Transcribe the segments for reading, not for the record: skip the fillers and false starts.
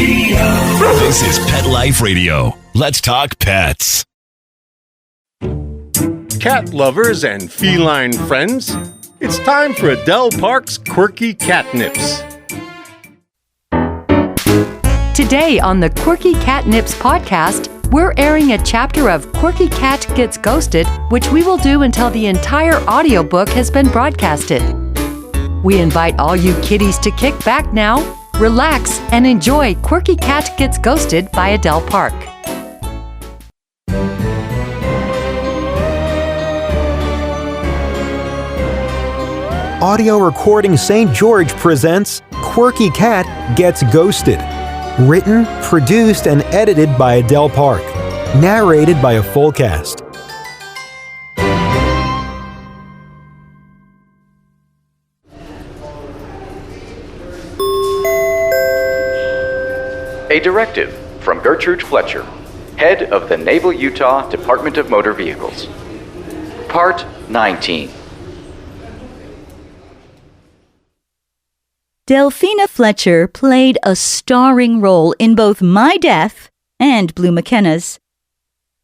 Radio. This is Pet Life Radio. Let's talk pets. Cat lovers and feline friends, it's time for Adele Park's Quirky Cat Nips. Today on the Quirky Cat Nips podcast, we're airing a chapter of Quirky Cat Gets Ghosted, which we will do until the entire audiobook has been broadcasted. We invite all you kitties to kick back now, relax, and enjoy Quirky Cat Gets Ghosted by Adele Park. Audio Recording St. George presents Quirky Cat Gets Ghosted. Written, produced, and edited by Adele Park. Narrated by a full cast. A directive from Gertrude Fletcher, head of the Naval Utah Department of Motor Vehicles. Part 19. Delphina Fletcher played a starring role in both my death and Blue McKenna's.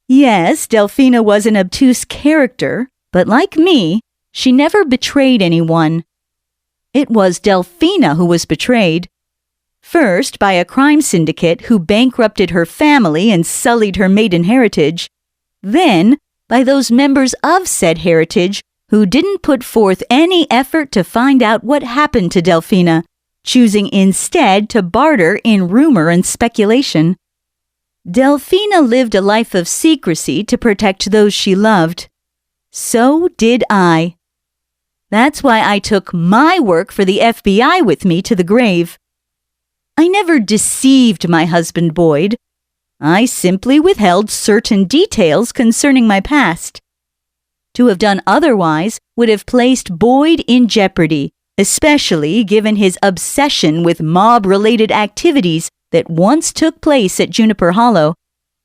Yes, Delphina was an obtuse character, but like me, she never betrayed anyone. It was Delphina who was betrayed. First, by a crime syndicate who bankrupted her family and sullied her maiden heritage. Then, by those members of said heritage who didn't put forth any effort to find out what happened to Delphina, choosing instead to barter in rumor and speculation. Delphina lived a life of secrecy to protect those she loved. So did I. That's why I took my work for the FBI with me to the grave. I never deceived my husband Boyd. I simply withheld certain details concerning my past. To have done otherwise would have placed Boyd in jeopardy, especially given his obsession with mob-related activities that once took place at Juniper Hollow.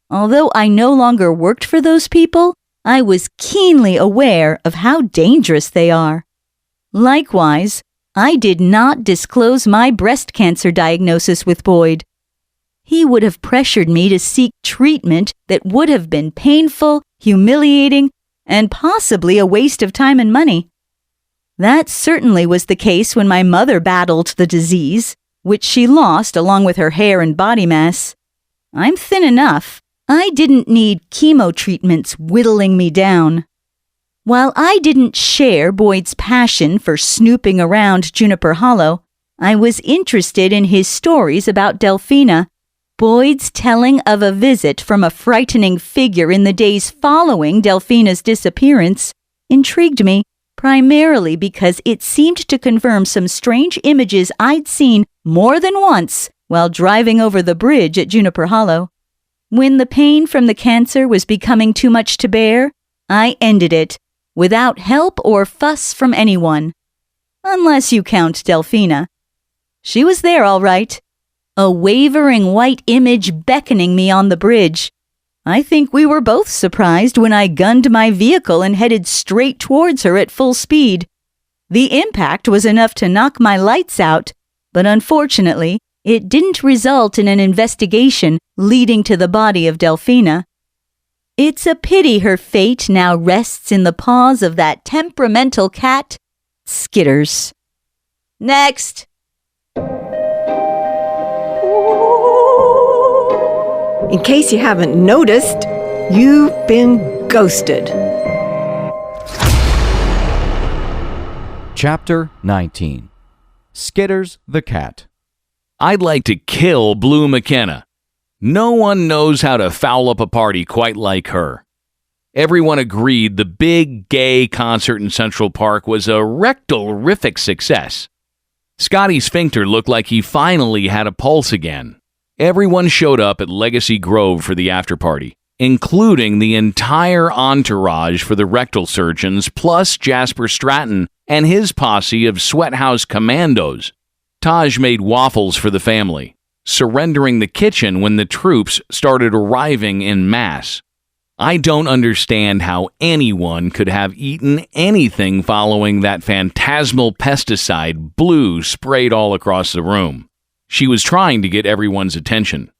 Although I no longer worked for those people, I was keenly aware of how dangerous they are. Likewise, I did not disclose my breast cancer diagnosis with Boyd. He would have pressured me to seek treatment that would have been painful, humiliating, and possibly a waste of time and money. That certainly was the case when my mother battled the disease, which she lost along with her hair and body mass. I'm thin enough. I didn't need chemo treatments whittling me down. While I didn't share Boyd's passion for snooping around Juniper Hollow, I was interested in his stories about Delphina. Boyd's telling of a visit from a frightening figure in the days following Delphina's disappearance intrigued me, primarily because it seemed to confirm some strange images I'd seen more than once while driving over the bridge at Juniper Hollow. When the pain from the cancer was becoming too much to bear, I ended it, without help or fuss from anyone. Unless you count Delphina. She was there all right. A wavering white image beckoning me on the bridge. I think we were both surprised when I gunned my vehicle and headed straight towards her at full speed. The impact was enough to knock my lights out, but unfortunately, it didn't result in an investigation leading to the body of Delphina. It's a pity her fate now rests in the paws of that temperamental cat, Skitters. Next! In case you haven't noticed, you've been ghosted. Chapter 19. Skitters the Cat. I'd like to kill Blue McKenna. No one knows how to foul up a party quite like her. Everyone agreed the big gay concert in Central Park was a rectal-rific success. Scotty Sphincter looked like he finally had a pulse again. Everyone showed up at Legacy Grove for the after-party, including the entire entourage for the rectal surgeons, plus Jasper Stratton and his posse of Sweathouse commandos. Taj made waffles for the family, surrendering the kitchen when the troops started arriving en masse. I don't understand how anyone could have eaten anything following that phantasmal pesticide blue sprayed all across the room. She was trying to get everyone's attention.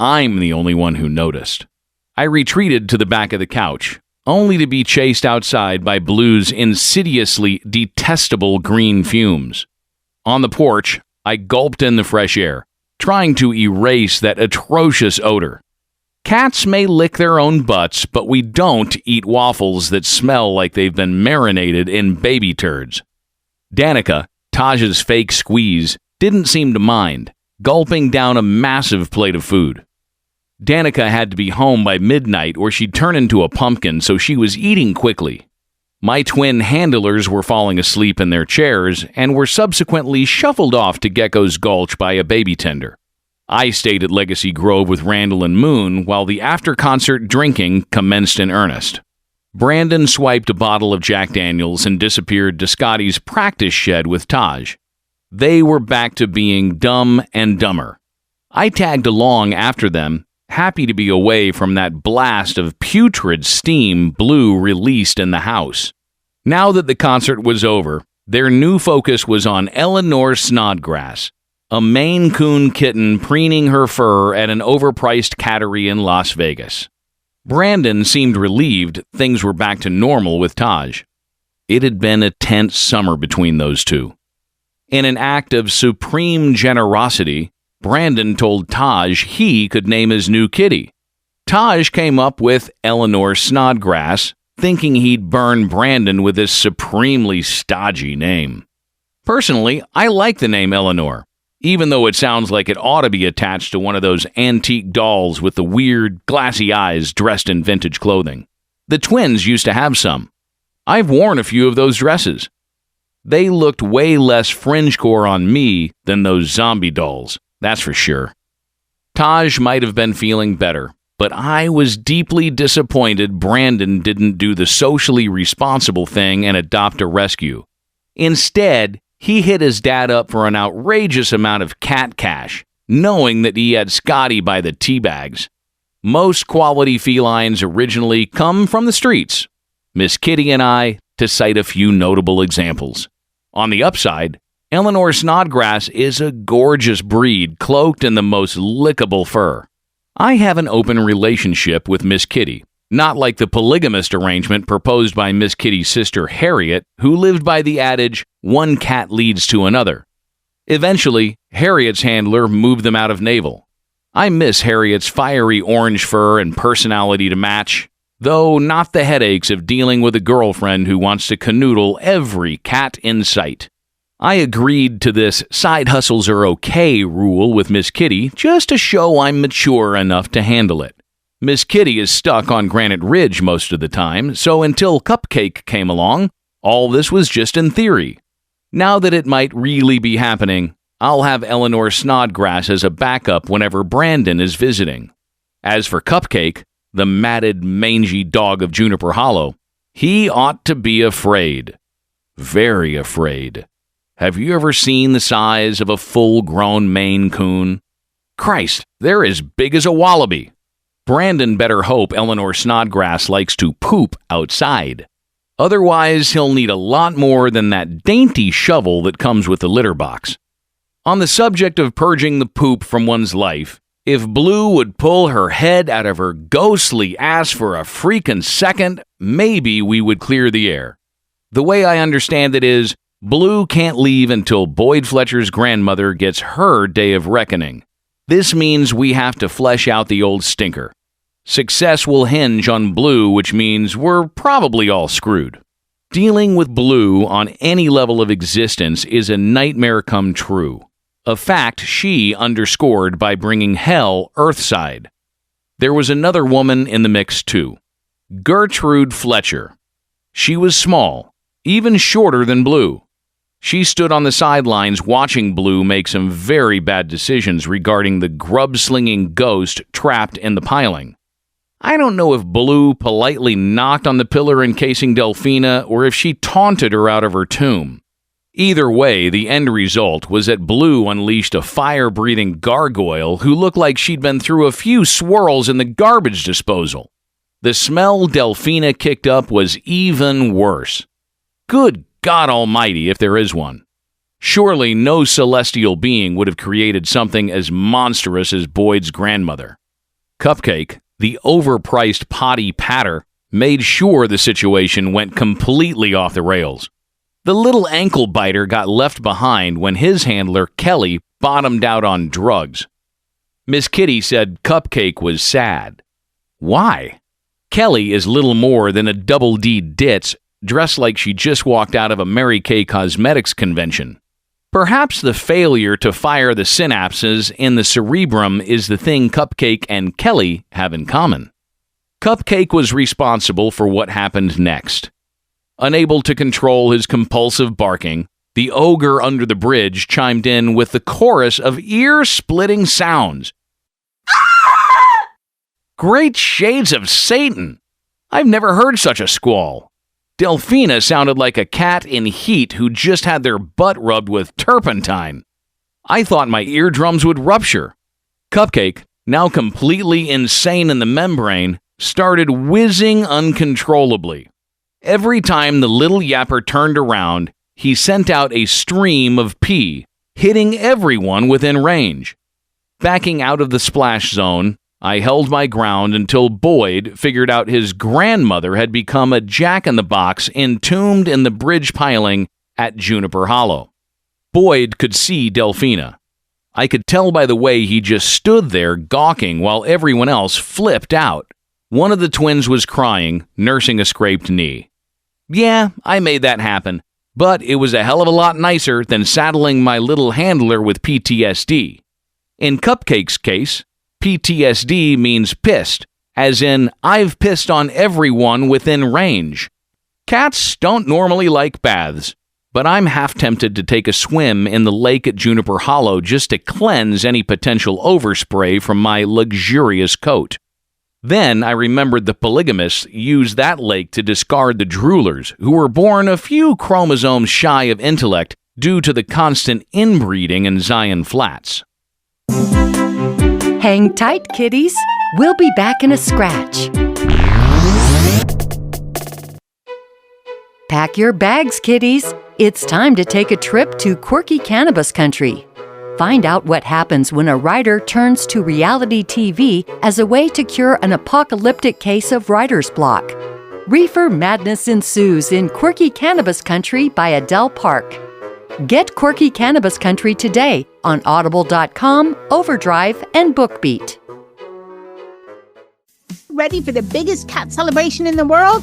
I'm the only one who noticed. I retreated to the back of the couch, only to be chased outside by Blue's insidiously detestable green fumes. On the porch, I gulped in the fresh air, trying to erase that atrocious odor. Cats may lick their own butts, but we don't eat waffles that smell like they've been marinated in baby turds. Danica, Taj's fake squeeze, didn't seem to mind, gulping down a massive plate of food. Danica had to be home by midnight or she'd turn into a pumpkin, so she was eating quickly. My twin handlers were falling asleep in their chairs and were subsequently shuffled off to Gecko's Gulch by a baby tender. I stayed at Legacy Grove with Randall and Moon while the after-concert drinking commenced in earnest. Brandon swiped a bottle of Jack Daniels and disappeared to Scotty's practice shed with Taj. They were back to being dumb and dumber. I tagged along after them, happy to be away from that blast of putrid steam Blue released in the house. Now that the concert was over, their new focus was on Eleanor Snodgrass, a Maine Coon kitten preening her fur at an overpriced cattery in Las Vegas. Brandon seemed relieved things were back to normal with Taj. It had been a tense summer between those two. In an act of supreme generosity, Brandon told Taj he could name his new kitty. Taj came up with Eleanor Snodgrass, thinking he'd burn Brandon with this supremely stodgy name. Personally, I like the name Eleanor, even though it sounds like it ought to be attached to one of those antique dolls with the weird, glassy eyes dressed in vintage clothing. The twins used to have some. I've worn a few of those dresses. They looked way less fringecore on me than those zombie dolls, that's for sure. Taj might have been feeling better, but I was deeply disappointed Brandon didn't do the socially responsible thing and adopt a rescue. Instead, he hit his dad up for an outrageous amount of cat cash, knowing that he had Scotty by the teabags. Most quality felines originally come from the streets. Miss Kitty and I, to cite a few notable examples. On the upside, Eleanor Snodgrass is a gorgeous breed cloaked in the most lickable fur. I have an open relationship with Miss Kitty, not like the polygamist arrangement proposed by Miss Kitty's sister Harriet, who lived by the adage, one cat leads to another. Eventually, Harriet's handler moved them out of Naval. I miss Harriet's fiery orange fur and personality to match, though not the headaches of dealing with a girlfriend who wants to canoodle every cat in sight. I agreed to this side hustles are okay rule with Miss Kitty just to show I'm mature enough to handle it. Miss Kitty is stuck on Granite Ridge most of the time, so until Cupcake came along, all this was just in theory. Now that it might really be happening, I'll have Eleanor Snodgrass as a backup whenever Brandon is visiting. As for Cupcake, the matted, mangy dog of Juniper Hollow, he ought to be afraid. Very afraid. Have you ever seen the size of a full-grown Maine Coon? Christ, they're as big as a wallaby. Brandon better hope Eleanor Snodgrass likes to poop outside. Otherwise, he'll need a lot more than that dainty shovel that comes with the litter box. On the subject of purging the poop from one's life, if Blue would pull her head out of her ghostly ass for a freaking second, maybe we would clear the air. The way I understand it is, Blue can't leave until Boyd Fletcher's grandmother gets her day of reckoning. This means we have to flesh out the old stinker. Success will hinge on Blue, which means we're probably all screwed. Dealing with Blue on any level of existence is a nightmare come true. A fact she underscored by bringing hell earthside. There was another woman in the mix too. Gertrude Fletcher. She was small, even shorter than Blue. She stood on the sidelines watching Blue make some very bad decisions regarding the grub-slinging ghost trapped in the piling. I don't know if Blue politely knocked on the pillar encasing Delphina or if she taunted her out of her tomb. Either way, the end result was that Blue unleashed a fire-breathing gargoyle who looked like she'd been through a few swirls in the garbage disposal. The smell Delphina kicked up was even worse. Good God Almighty, if there is one. Surely no celestial being would have created something as monstrous as Boyd's grandmother. Cupcake, the overpriced potty patter, made sure the situation went completely off the rails. The little ankle biter got left behind when his handler, Kelly, bottomed out on drugs. Miss Kitty said Cupcake was sad. Why? Kelly is little more than a double D ditz, dressed like she just walked out of a Mary Kay Cosmetics convention. Perhaps the failure to fire the synapses in the cerebrum is the thing Cupcake and Kelly have in common. Cupcake was responsible for what happened next. Unable to control his compulsive barking, the ogre under the bridge chimed in with the chorus of ear-splitting sounds. Ah! Great shades of Satan! I've never heard such a squall. Delphina sounded like a cat in heat who just had their butt rubbed with turpentine. I thought my eardrums would rupture. Cupcake, now completely insane in the membrane, started whizzing uncontrollably. Every time the little yapper turned around, he sent out a stream of pee, hitting everyone within range. Backing out of the splash zone, I held my ground until Boyd figured out his grandmother had become a jack-in-the-box entombed in the bridge piling at Juniper Hollow. Boyd could see Delphina. I could tell by the way he just stood there gawking while everyone else flipped out. One of the twins was crying, nursing a scraped knee. Yeah, I made that happen, but it was a hell of a lot nicer than saddling my little handler with PTSD. In Cupcake's case, PTSD means pissed, as in I've pissed on everyone within range. Cats don't normally like baths, but I'm half tempted to take a swim in the lake at Juniper Hollow just to cleanse any potential overspray from my luxurious coat. Then I remembered the polygamists used that lake to discard the droolers, who were born a few chromosomes shy of intellect due to the constant inbreeding in Zion Flats. Hang tight, kitties. We'll be back in a scratch. Pack your bags, kitties. It's time to take a trip to Quirky Cannabis Country. Find out what happens when a writer turns to reality TV as a way to cure an apocalyptic case of writer's block. Reefer madness ensues in Quirky Cannabis Country by Adele Park. Get Quirky Cannabis Country today on Audible.com, Overdrive, and BookBeat. Ready for the biggest cat celebration in the world?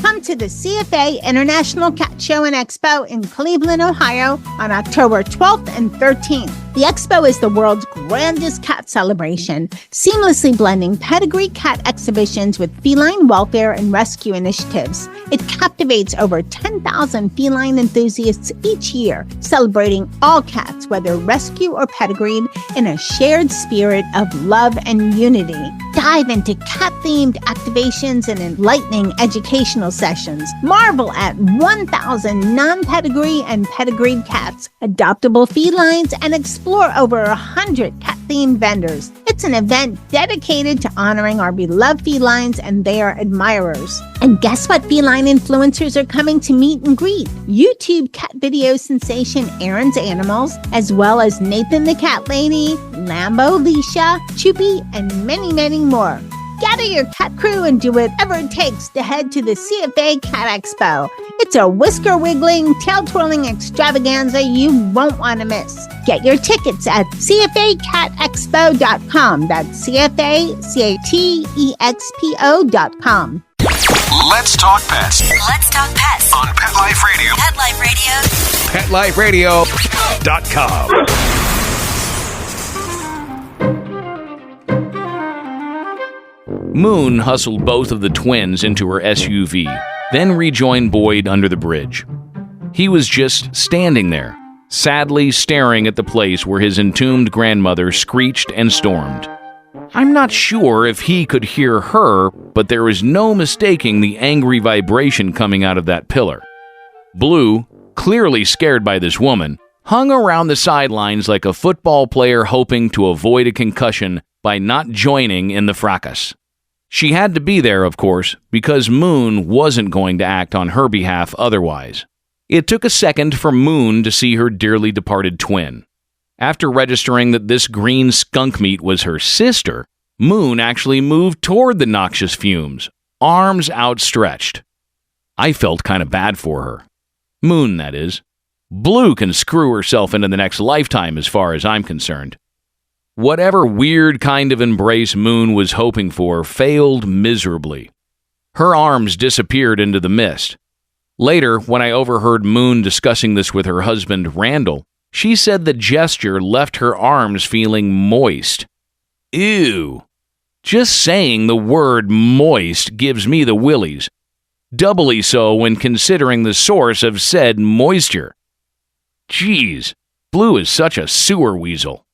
Come to the CFA International Cat Show and Expo in Cleveland, Ohio on October 12th and 13th. The expo is the world's grandest cat celebration, seamlessly blending pedigree cat exhibitions with feline welfare and rescue initiatives. It captivates over 10,000 feline enthusiasts each year, celebrating all cats, whether rescue or pedigreed, in a shared spirit of love and unity. Dive into cat-themed activations and enlightening educational sessions. Marvel at 1,000 non-pedigree and pedigreed cats, adoptable felines, and explore over 100 cat-themed vendors. It's an event dedicated to honoring our beloved felines and their admirers. And guess what feline influencers are coming to meet and greet? YouTube cat video sensation Aaron's Animals, as well as Nathan the Cat Lady, Lambo Leisha, Choopy, and many, many more. Gather your cat crew and do whatever it takes to head to the CFA Cat Expo. It's a whisker-wiggling, tail-twirling extravaganza you won't want to miss. Get your tickets at CFACatExpo.com. That's CFACatExpo.com. Let's talk pets. Let's talk pets On Pet Life Radio. Pet Life PetLifeRadio.com. Moon hustled both of the twins into her SUV, then rejoined Boyd under the bridge. He was just standing there, sadly staring at the place where his entombed grandmother screeched and stormed. I'm not sure if he could hear her, but there was no mistaking the angry vibration coming out of that pillar. Blue, clearly scared by this woman, hung around the sidelines like a football player hoping to avoid a concussion by not joining in the fracas. She had to be there, of course, because Moon wasn't going to act on her behalf otherwise. It took a second for Moon to see her dearly departed twin. After registering that this green skunk meat was her sister, Moon actually moved toward the noxious fumes, arms outstretched. I felt kind of bad for her. Moon, that is. Blue can screw herself into the next lifetime as far as I'm concerned. Whatever weird kind of embrace Moon was hoping for failed miserably. Her arms disappeared into the mist. Later, when I overheard Moon discussing this with her husband, Randall, she said the gesture left her arms feeling moist. Ew. Just saying the word moist gives me the willies. Doubly so when considering the source of said moisture. Geez, Blue is such a sewer weasel.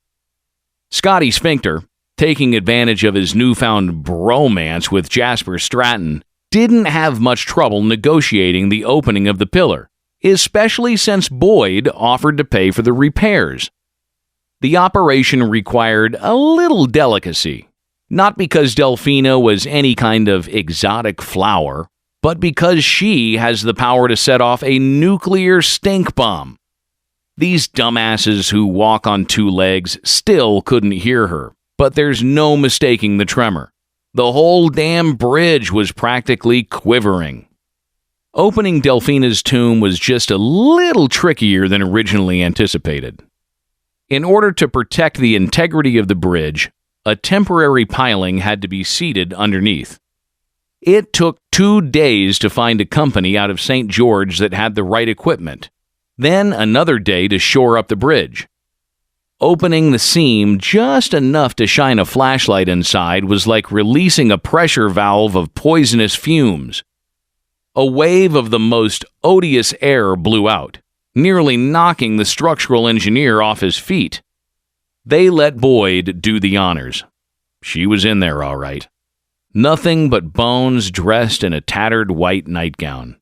Scotty Sphincter, taking advantage of his newfound bromance with Jasper Stratton, didn't have much trouble negotiating the opening of the pillar, especially since Boyd offered to pay for the repairs. The operation required a little delicacy, not because Delphina was any kind of exotic flower, but because she has the power to set off a nuclear stink bomb. These dumbasses who walk on two legs still couldn't hear her, but there's no mistaking the tremor. The whole damn bridge was practically quivering. Opening Delphina's tomb was just a little trickier than originally anticipated. In order to protect the integrity of the bridge, a temporary piling had to be seated underneath. It took 2 days to find a company out of St. George that had the right equipment, then another day to shore up the bridge. Opening the seam just enough to shine a flashlight inside was like releasing a pressure valve of poisonous fumes. A wave of the most odious air blew out, nearly knocking the structural engineer off his feet. They let Boyd do the honors. She was in there all right. Nothing but bones dressed in a tattered white nightgown.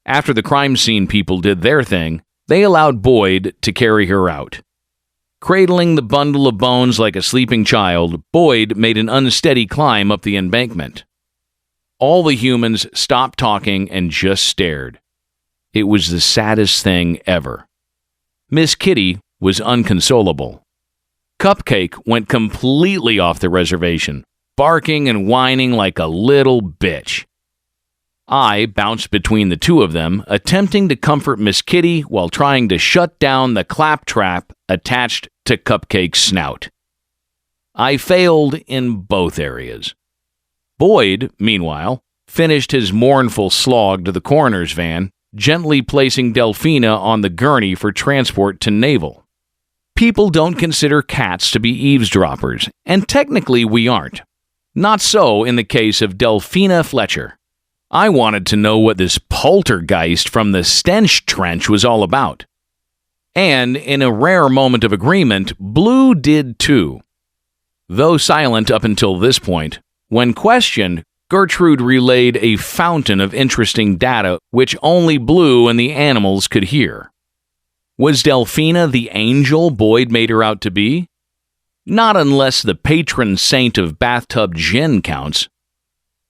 After the crime scene people did their thing, they allowed Boyd to carry her out. Cradling the bundle of bones like a sleeping child, Boyd made an unsteady climb up the embankment. All the humans stopped talking and just stared. It was the saddest thing ever. Miss Kitty was unconsolable. Cupcake went completely off the reservation, barking and whining like a little bitch. I bounced between the two of them, attempting to comfort Miss Kitty while trying to shut down the claptrap attached to Cupcake's snout. I failed in both areas. Boyd, meanwhile, finished his mournful slog to the coroner's van, gently placing Delphina on the gurney for transport to Naval. People don't consider cats to be eavesdroppers, and technically we aren't. Not so in the case of Delphina Fletcher. I wanted to know what this poltergeist from the stench trench was all about. And in a rare moment of agreement, Blue did too. Though silent up until this point, when questioned, Gertrude relayed a fountain of interesting data which only Blue and the animals could hear. Was Delphina the angel Boyd made her out to be? Not unless the patron saint of bathtub gin counts.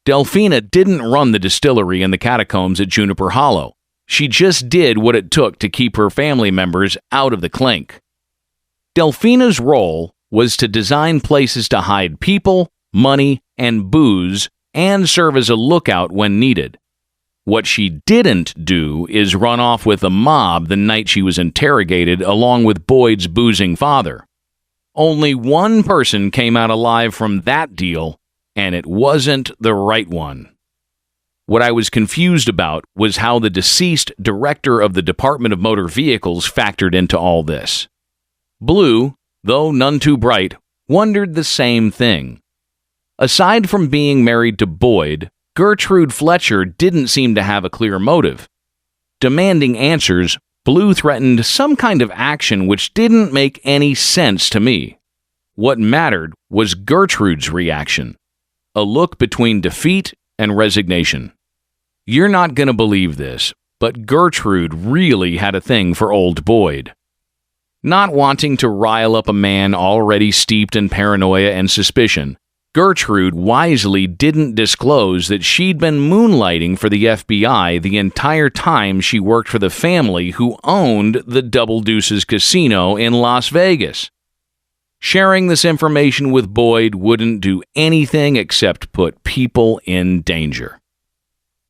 Delphina didn't run the distillery in the catacombs at Juniper Hollow. She just did what it took to keep her family members out of the clink. Delphina's role was to design places to hide people, money, and booze, and serve as a lookout when needed. What she didn't do is run off with a mob the night she was interrogated along with Boyd's boozing father. Only one person came out alive from that deal, and it wasn't the right one. What I was confused about was how the deceased director of the Department of Motor Vehicles factored into all this. Blue, though none too bright, wondered the same thing. Aside from being married to Boyd, Gertrude Fletcher didn't seem to have a clear motive. Demanding answers, Blue threatened some kind of action which didn't make any sense to me. What mattered was Gertrude's reaction. A look between defeat and resignation. You're not going to believe this, but Gertrude really had a thing for old Boyd. Not wanting to rile up a man already steeped in paranoia and suspicion, Gertrude wisely didn't disclose that she'd been moonlighting for the FBI the entire time she worked for the family who owned the Double Deuces Casino in Las Vegas. Sharing this information with Boyd wouldn't do anything except put people in danger.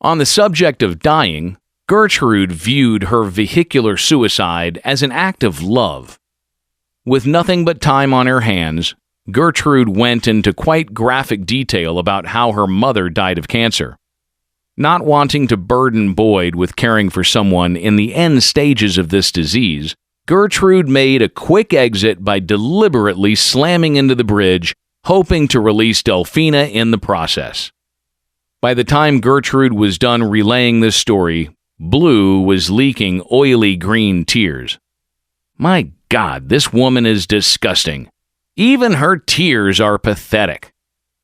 On the subject of dying, Gertrude viewed her vehicular suicide as an act of love. With nothing but time on her hands, Gertrude went into quite graphic detail about how her mother died of cancer. Not wanting to burden Boyd with caring for someone in the end stages of this disease, Gertrude made a quick exit by deliberately slamming into the bridge, hoping to release Delphina in the process. By the time Gertrude was done relaying this story, Blue was leaking oily green tears. My God, this woman is disgusting. Even her tears are pathetic.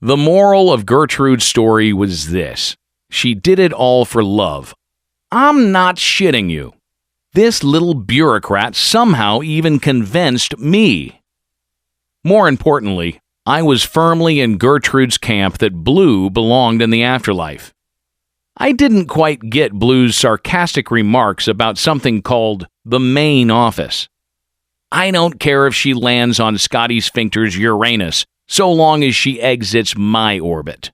The moral of Gertrude's story was this: she did it all for love. I'm not shitting you. This little bureaucrat somehow even convinced me. More importantly, I was firmly in Gertrude's camp that Blue belonged in the afterlife. I didn't quite get Blue's sarcastic remarks about something called the main office. I don't care if she lands on Scotty Sphincter's Uranus, so long as she exits my orbit.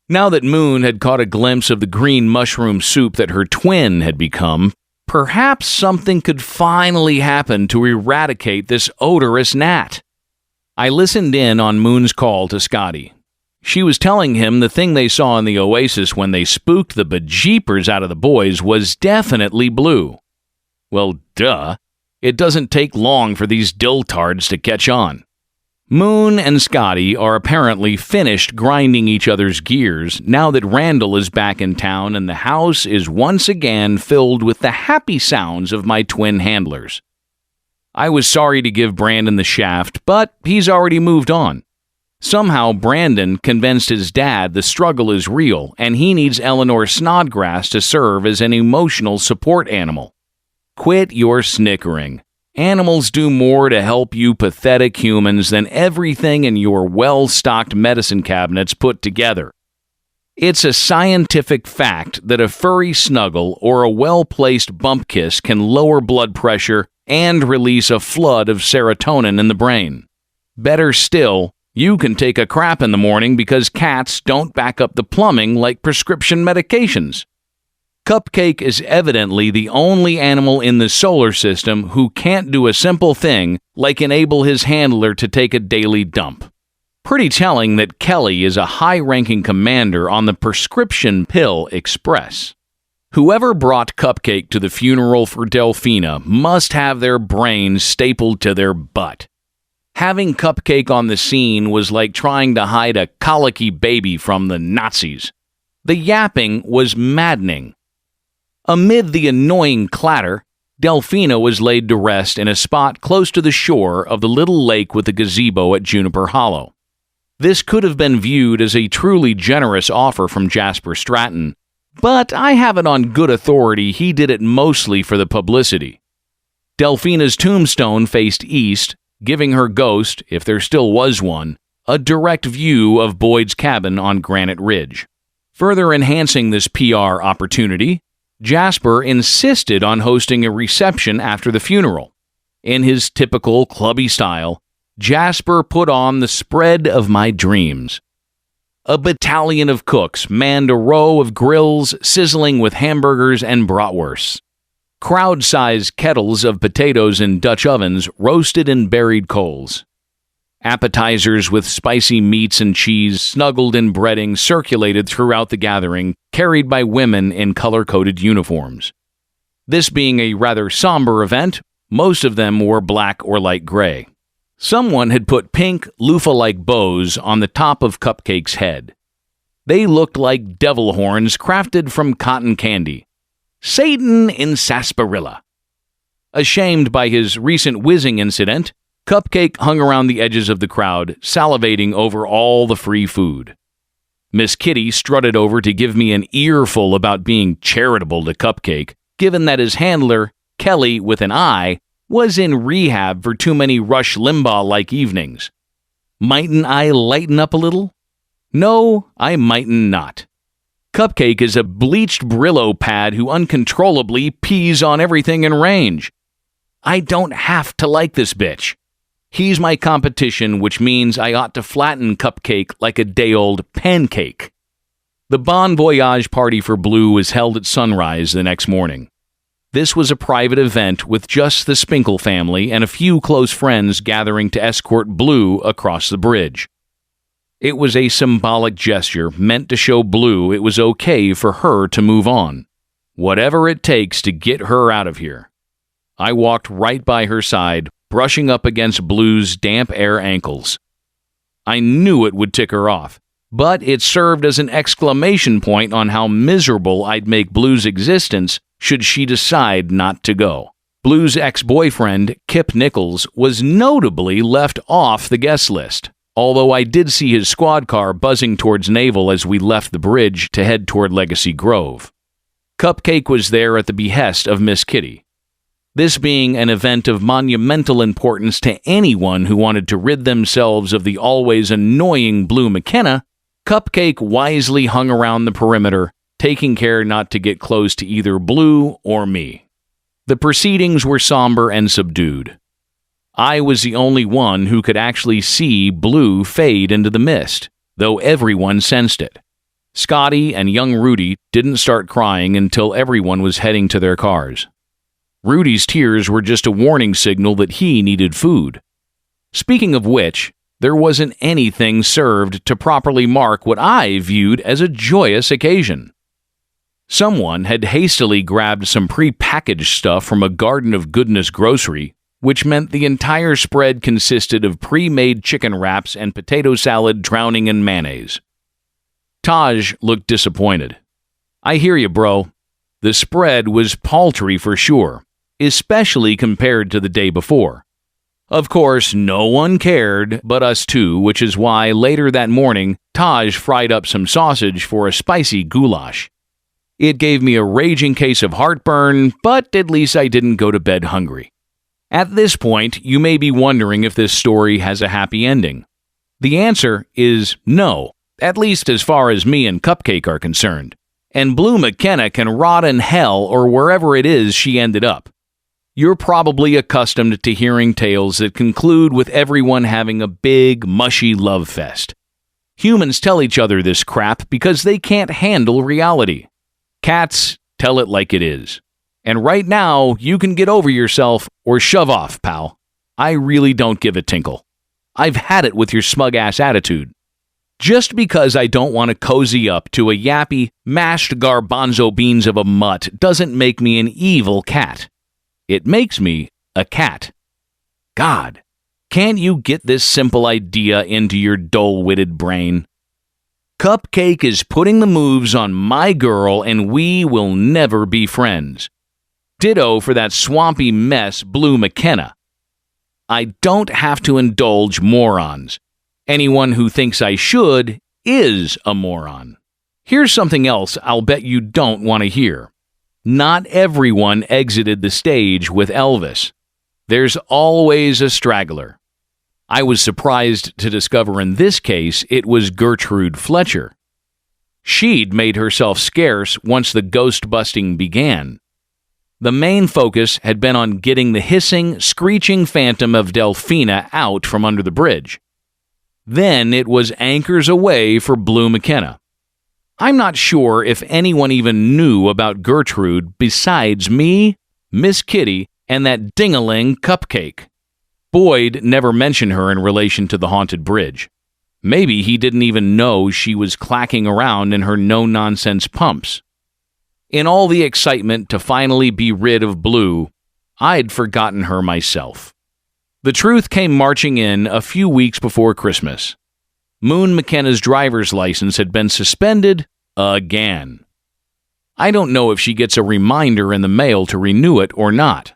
Now that Moon had caught a glimpse of the green mushroom soup that her twin had become, perhaps something could finally happen to eradicate this odorous gnat. I listened in on Moon's call to Scotty. She was telling him the thing they saw in the Oasis when they spooked the bejeepers out of the boys was definitely Blue. Well, duh. It doesn't take long for these diltards to catch on. Moon and Scotty are apparently finished grinding each other's gears now that Randall is back in town and the house is once again filled with the happy sounds of my twin handlers. I was sorry to give Brandon the shaft, but he's already moved on. Somehow Brandon convinced his dad the struggle is real and he needs Eleanor Snodgrass to serve as an emotional support animal. Quit your snickering. Animals do more to help you pathetic humans than everything in your well-stocked medicine cabinets put together. It's a scientific fact that a furry snuggle or a well-placed bump kiss can lower blood pressure and release a flood of serotonin in the brain. Better still, you can take a crap in the morning because cats don't back up the plumbing like prescription medications. Cupcake is evidently the only animal in the solar system who can't do a simple thing like enable his handler to take a daily dump. Pretty telling that Kelly is a high-ranking commander on the prescription pill express. Whoever brought Cupcake to the funeral for Delphina must have their brains stapled to their butt. Having Cupcake on the scene was like trying to hide a colicky baby from the Nazis. The yapping was maddening. Amid the annoying clatter, Delphina was laid to rest in a spot close to the shore of the little lake with the gazebo at Juniper Hollow. This could have been viewed as a truly generous offer from Jasper Stratton, but I have it on good authority he did it mostly for the publicity. Delphina's tombstone faced east, giving her ghost, if there still was one, a direct view of Boyd's cabin on Granite Ridge. Further enhancing this PR opportunity, Jasper insisted on hosting a reception after the funeral. In his typical clubby style, Jasper put on the spread of my dreams. A battalion of cooks manned a row of grills sizzling with hamburgers and bratwursts. Crowd-sized kettles of potatoes in Dutch ovens roasted in buried coals. Appetizers with spicy meats and cheese snuggled in breading circulated throughout the gathering, carried by women in color-coded uniforms. This being a rather somber event, most of them wore black or light gray. Someone had put pink, loofah-like bows on the top of Cupcake's head. They looked like devil horns crafted from cotton candy. Satan in sarsaparilla. Ashamed by his recent whizzing incident, Cupcake hung around the edges of the crowd, salivating over all the free food. Miss Kitty strutted over to give me an earful about being charitable to Cupcake, given that his handler, Kelly with an I, was in rehab for too many Rush Limbaugh-like evenings. Mightn't I lighten up a little? No, I mightn't not. Cupcake is a bleached Brillo pad who uncontrollably pees on everything in range. I don't have to like this bitch. He's my competition, which means I ought to flatten Cupcake like a day-old pancake. The Bon Voyage party for Blue was held at sunrise the next morning. This was a private event with just the Spinkle family and a few close friends gathering to escort Blue across the bridge. It was a symbolic gesture meant to show Blue it was okay for her to move on. Whatever it takes to get her out of here. I walked right by her side, brushing up against Blue's damp air ankles. I knew it would tick her off, but it served as an exclamation point on how miserable I'd make Blue's existence should she decide not to go. Blue's ex-boyfriend, Kip Nichols, was notably left off the guest list, although I did see his squad car buzzing towards Naval as we left the bridge to head toward Legacy Grove. Cupcake was there at the behest of Miss Kitty. This being an event of monumental importance to anyone who wanted to rid themselves of the always annoying Blue McKenna, Cupcake wisely hung around the perimeter, taking care not to get close to either Blue or me. The proceedings were somber and subdued. I was the only one who could actually see Blue fade into the mist, though everyone sensed it. Scotty and young Rudy didn't start crying until everyone was heading to their cars. Rudy's tears were just a warning signal that he needed food. Speaking of which, there wasn't anything served to properly mark what I viewed as a joyous occasion. Someone had hastily grabbed some pre-packaged stuff from a Garden of Goodness grocery, which meant the entire spread consisted of pre-made chicken wraps and potato salad drowning in mayonnaise. Taj looked disappointed. I hear you, bro. The spread was paltry for sure, especially compared to the day before. Of course, no one cared but us two, which is why later that morning, Taj fried up some sausage for a spicy goulash. It gave me a raging case of heartburn, but at least I didn't go to bed hungry. At this point, you may be wondering if this story has a happy ending. The answer is no, at least as far as me and Cupcake are concerned. And Blue McKenna can rot in hell or wherever it is she ended up. You're probably accustomed to hearing tales that conclude with everyone having a big, mushy love fest. Humans tell each other this crap because they can't handle reality. Cats tell it like it is. And right now, you can get over yourself or shove off, pal. I really don't give a tinkle. I've had it with your smug-ass attitude. Just because I don't want to cozy up to a yappy, mashed garbanzo beans of a mutt doesn't make me an evil cat. It makes me a cat. God, can't you get this simple idea into your dull-witted brain? Cupcake is putting the moves on my girl and we will never be friends. Ditto for that swampy mess, Blue McKenna. I don't have to indulge morons. Anyone who thinks I should is a moron. Here's something else I'll bet you don't want to hear. Not everyone exited the stage with Elvis. There's always a straggler. I was surprised to discover in this case it was Gertrude Fletcher. She'd made herself scarce once the ghost-busting began. The main focus had been on getting the hissing, screeching phantom of Delphina out from under the bridge. Then it was anchors away for Blue McKenna. I'm not sure if anyone even knew about Gertrude besides me, Miss Kitty, and that ding-a-ling Cupcake. Boyd never mentioned her in relation to the haunted bridge. Maybe he didn't even know she was clacking around in her no-nonsense pumps. In all the excitement to finally be rid of Blue, I'd forgotten her myself. The truth came marching in a few weeks before Christmas. Moon McKenna's driver's license had been suspended again. I don't know if she gets a reminder in the mail to renew it or not.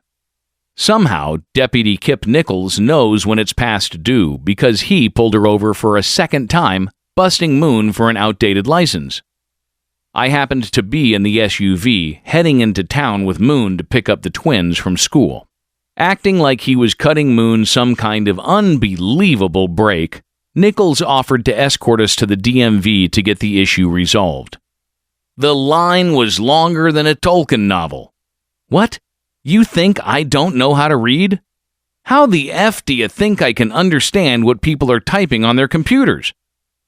Somehow, Deputy Kip Nichols knows when it's past due because he pulled her over for a second time, busting Moon for an outdated license. I happened to be in the SUV, heading into town with Moon to pick up the twins from school. Acting like he was cutting Moon some kind of unbelievable break, Nichols offered to escort us to the DMV to get the issue resolved. The line was longer than a Tolkien novel. What? You think I don't know how to read? How the F do you think I can understand what people are typing on their computers?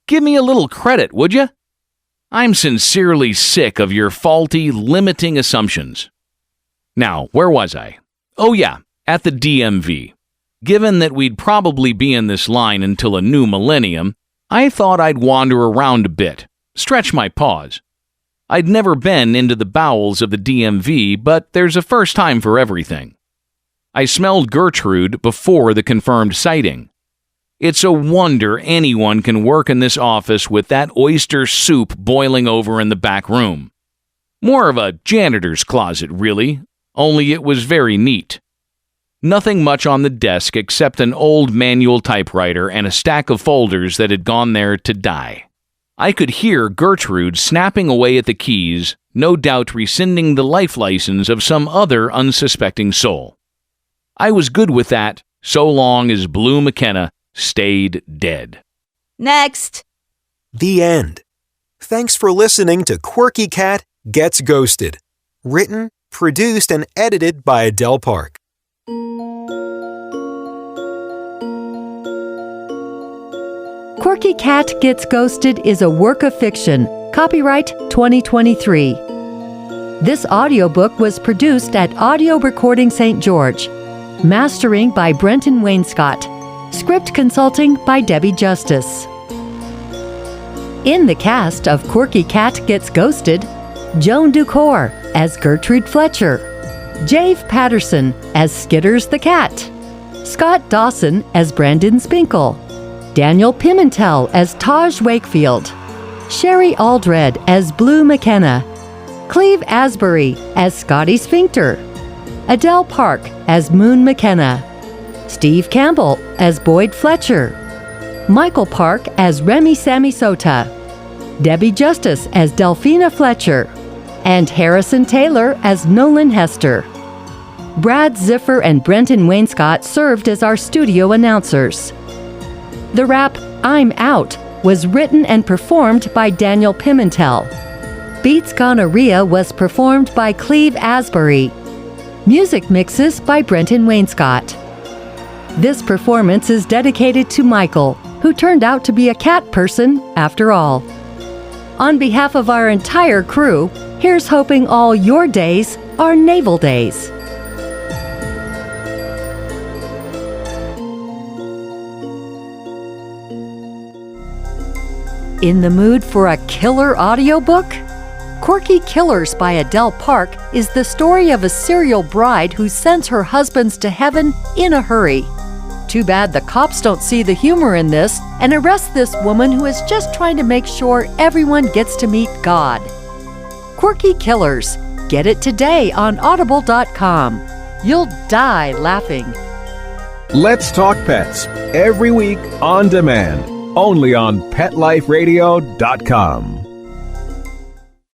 Give me a little credit, would you? I'm sincerely sick of your faulty, limiting assumptions. Now, where was I? Oh yeah, at the DMV. Given that we'd probably be in this line until a new millennium, I thought I'd wander around a bit, stretch my paws. I'd never been into the bowels of the DMV, but there's a first time for everything. I smelled Gertrude before the confirmed sighting. It's a wonder anyone can work in this office with that oyster soup boiling over in the back room. More of a janitor's closet, really, only it was very neat. Nothing much on the desk except an old manual typewriter and a stack of folders that had gone there to die. I could hear Gertrude snapping away at the keys, no doubt rescinding the life license of some other unsuspecting soul. I was good with that, so long as Blue McKenna stayed dead. Next. The end. Thanks for listening to Quirky Cat Gets Ghosted. Written, produced, and edited by Adele Park. Quirky Cat Gets Ghosted is a work of fiction. Copyright 2023. This audiobook was produced at Audio Recording St. George. Mastering by Brenton Wainscott. Script consulting by Debbie Justice. In the cast of Quirky Cat Gets Ghosted, Joan Ducour as Gertrude Fletcher, Jave Patterson as Skitters the Cat, Scott Dawson as Brandon Spinkle, Daniel Pimentel as Taj Wakefield, Sherry Aldred as Blue McKenna, Cleve Asbury as Scotty Sphincter, Adele Park as Moon McKenna, Steve Campbell as Boyd Fletcher, Michael Park as Remy Samisota, Debbie Justice as Delphina Fletcher, and Harrison Taylor as Nolan Hester. Brad Ziffer and Brenton Wainscott served as our studio announcers. The rap "I'm Out" was written and performed by Daniel Pimentel. Beats Gonorrhea was performed by Cleve Asbury. Music mixes by Brenton Wainscott. This performance is dedicated to Michael, who turned out to be a cat person after all. On behalf of our entire crew, here's hoping all your days are navel days. In the mood for a killer audiobook? Quirky Killers by Adele Park is the story of a serial bride who sends her husbands to heaven in a hurry. Too bad the cops don't see the humor in this and arrest this woman who is just trying to make sure everyone gets to meet God. Quirky Killers. Get it today on audible.com. You'll die laughing. Let's Talk Pets, every week on demand, only on PetLifeRadio.com.